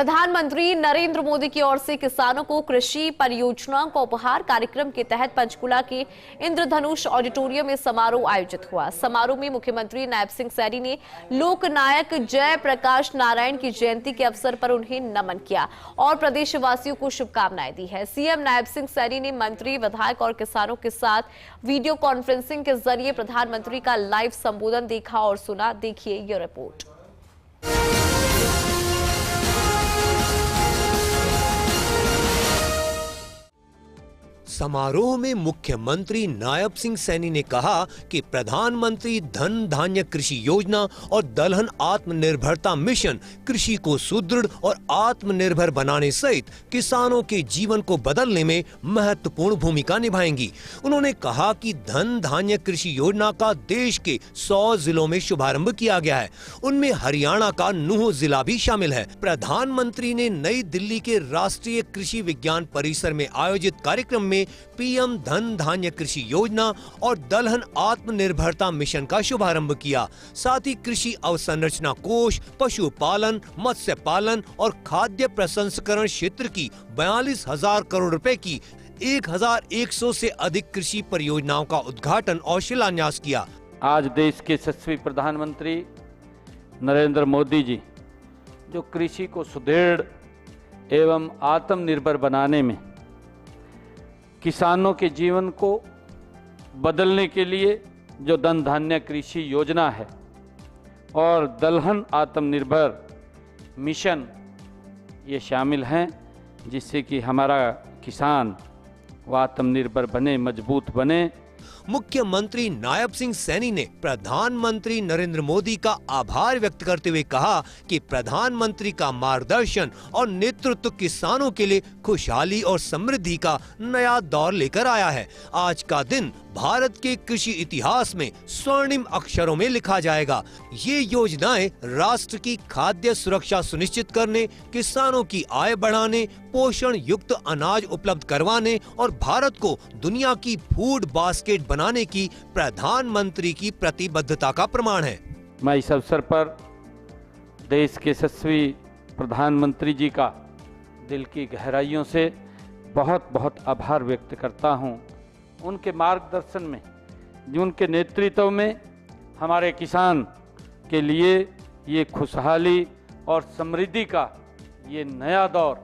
प्रधानमंत्री नरेंद्र मोदी की ओर से किसानों को कृषि परियोजनाओं का उपहार कार्यक्रम के तहत पंचकुला के इंद्रधनुष ऑडिटोरियम में समारोह आयोजित हुआ। समारोह में मुख्यमंत्री नायब सिंह सैनी ने लोकनायक जयप्रकाश नारायण की जयंती के अवसर पर उन्हें नमन किया और प्रदेशवासियों को शुभकामनाएं दी है। सीएम नायब सिंह सैनी ने मंत्री, विधायक और किसानों के साथ वीडियो कॉन्फ्रेंसिंग के जरिए प्रधानमंत्री का लाइव संबोधन देखा और सुना। देखिए ये रिपोर्ट। समारोह में मुख्यमंत्री नायब सिंह सैनी ने कहा कि प्रधानमंत्री धन धान्य कृषि योजना और दलहन आत्मनिर्भरता मिशन कृषि को सुदृढ़ और आत्मनिर्भर बनाने सहित किसानों के जीवन को बदलने में महत्वपूर्ण भूमिका निभाएंगी। उन्होंने कहा कि धन धान्य कृषि योजना का देश के 100 जिलों में शुभारंभ किया गया है, उनमें हरियाणा का नूंह जिला भी शामिल है। प्रधानमंत्री ने नई दिल्ली के राष्ट्रीय कृषि विज्ञान परिसर में आयोजित कार्यक्रम में पीएम धन धान्य कृषि योजना और दलहन आत्मनिर्भरता मिशन का शुभारंभ किया। साथ ही कृषि अवसंरचना कोष, पशुपालन, मत्स्य पालन और खाद्य प्रसंस्करण क्षेत्र की 42,000 करोड़ रुपए की 1,100 से अधिक कृषि परियोजनाओं का उद्घाटन और शिलान्यास किया। आज देश के यशस्वी प्रधानमंत्री नरेंद्र मोदी जी जो कृषि को सुदृढ़ एवं आत्मनिर्भर बनाने में, किसानों के जीवन को बदलने के लिए जो धन धान्य कृषि योजना है और दलहन आत्मनिर्भर मिशन ये शामिल हैं, जिससे कि हमारा किसान वो आत्मनिर्भर बने, मजबूत बने। मुख्यमंत्री नायब सिंह सैनी ने प्रधानमंत्री नरेंद्र मोदी का आभार व्यक्त करते हुए कहा कि प्रधानमंत्री का मार्गदर्शन और नेतृत्व किसानों के लिए खुशहाली और समृद्धि का नया दौर लेकर आया है। आज का दिन भारत के कृषि इतिहास में स्वर्णिम अक्षरों में लिखा जाएगा। ये योजनाएं राष्ट्र की खाद्य सुरक्षा सुनिश्चित करने, किसानों की आय बढ़ाने, पोषण युक्त अनाज उपलब्ध करवाने और भारत को दुनिया की फूड बास्केट बनाने की प्रधानमंत्री की प्रतिबद्धता का प्रमाण है। मैं इस अवसर पर देश के यशस्वी प्रधानमंत्री जी का दिल की गहराइयों से बहुत बहुत आभार व्यक्त करता हूं। उनके मार्गदर्शन में, जो उनके नेतृत्व में हमारे किसान के लिए ये खुशहाली और समृद्धि का ये नया दौर,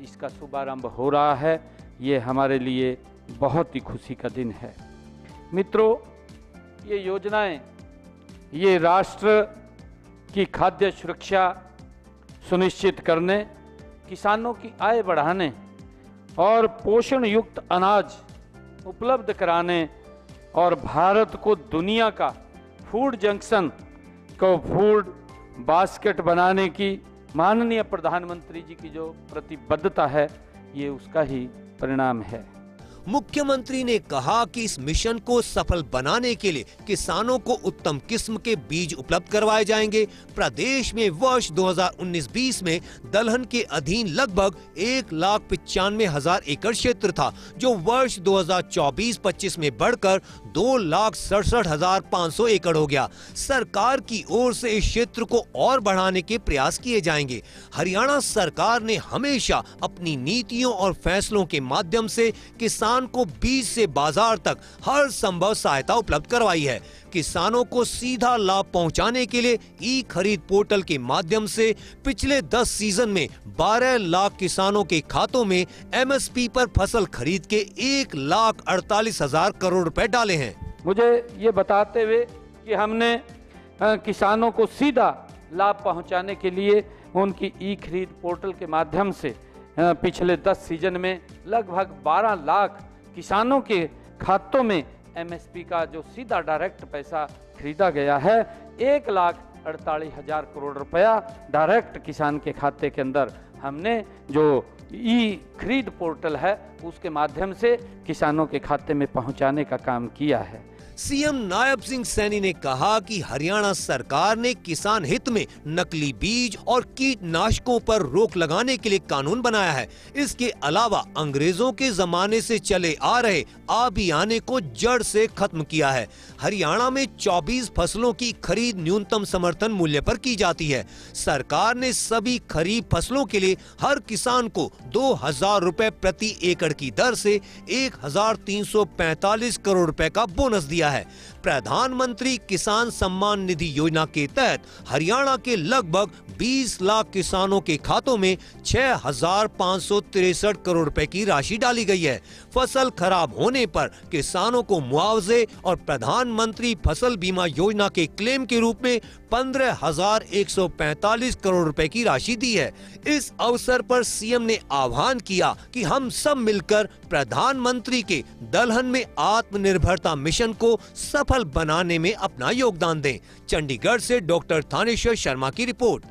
इसका शुभारंभ हो रहा है। ये हमारे लिए बहुत ही खुशी का दिन है। मित्रों, ये योजनाएं ये राष्ट्र की खाद्य सुरक्षा सुनिश्चित करने, किसानों की आय बढ़ाने और पोषण युक्त अनाज उपलब्ध कराने और भारत को दुनिया का फूड जंक्शन को फूड बास्केट बनाने की माननीय प्रधानमंत्री जी की जो प्रतिबद्धता है, ये उसका ही परिणाम है। मुख्यमंत्री ने कहा कि इस मिशन को सफल बनाने के लिए किसानों को उत्तम किस्म के बीज उपलब्ध करवाए जाएंगे। प्रदेश में वर्ष 2019-20 में दलहन के अधीन लगभग 1,95,000 एकड़ क्षेत्र था, जो वर्ष 2024-25 में बढ़कर 2,67,500 एकड़ हो गया। सरकार की ओर से इस क्षेत्र को और बढ़ाने के प्रयास किए जाएंगे। हरियाणा सरकार ने हमेशा अपनी नीतियों और फैसलों के माध्यम से किसान को बीज से बाजार तक हर संभव सहायता उपलब्ध करवाई है। किसानों को सीधा लाभ पहुंचाने के लिए ई खरीद पोर्टल के माध्यम से पिछले 10 सीजन में 12 लाख किसानों के खातों में एमएसपी पर फसल खरीद के 1,48,000 करोड़ रुपए डाले हैं। मुझे ये बताते हुए कि हमने किसानों को सीधा लाभ पहुंचाने के लिए उनकी ई खरीद पोर्टल के माध्यम से पिछले 10 सीजन में लगभग 12 लाख किसानों के खातों में एमएसपी का जो सीधा डायरेक्ट पैसा खरीदा गया है, 1,48,000 करोड़ रुपया डायरेक्ट किसान के खाते के अंदर हमने जो ई खरीद पोर्टल है उसके माध्यम से किसानों के खाते में पहुंचाने का काम किया है। सीएम नायब सिंह सैनी ने कहा कि हरियाणा सरकार ने किसान हित में नकली बीज और कीटनाशकों पर रोक लगाने के लिए कानून बनाया है। इसके अलावा अंग्रेजों के जमाने से चले आ रहे अभियान को जड़ से खत्म किया है। हरियाणा में 24 फसलों की खरीद न्यूनतम समर्थन मूल्य पर की जाती है। सरकार ने सभी खरीफ फसलों के लिए हर किसान को 2000 रुपए प्रति एकड़ की दर से 1345 करोड़ रुपए का बोनस दिया है। प्रधानमंत्री किसान सम्मान निधि योजना के तहत हरियाणा के लगभग 20 लाख किसानों के खातों में 6563 करोड़ रुपए की राशि डाली गई है। फसल खराब होने पर किसानों को मुआवजे और प्रधानमंत्री फसल बीमा योजना के क्लेम के रूप में 15,145 करोड़ रुपए की राशि दी है। इस अवसर पर सीएम ने आह्वान किया कि हम सब मिलकर प्रधानमंत्री के दलहन में आत्मनिर्भरता मिशन को सफल बनाने में अपना योगदान दें। चंडीगढ़ से डॉक्टर थानेश्वर शर्मा की रिपोर्ट।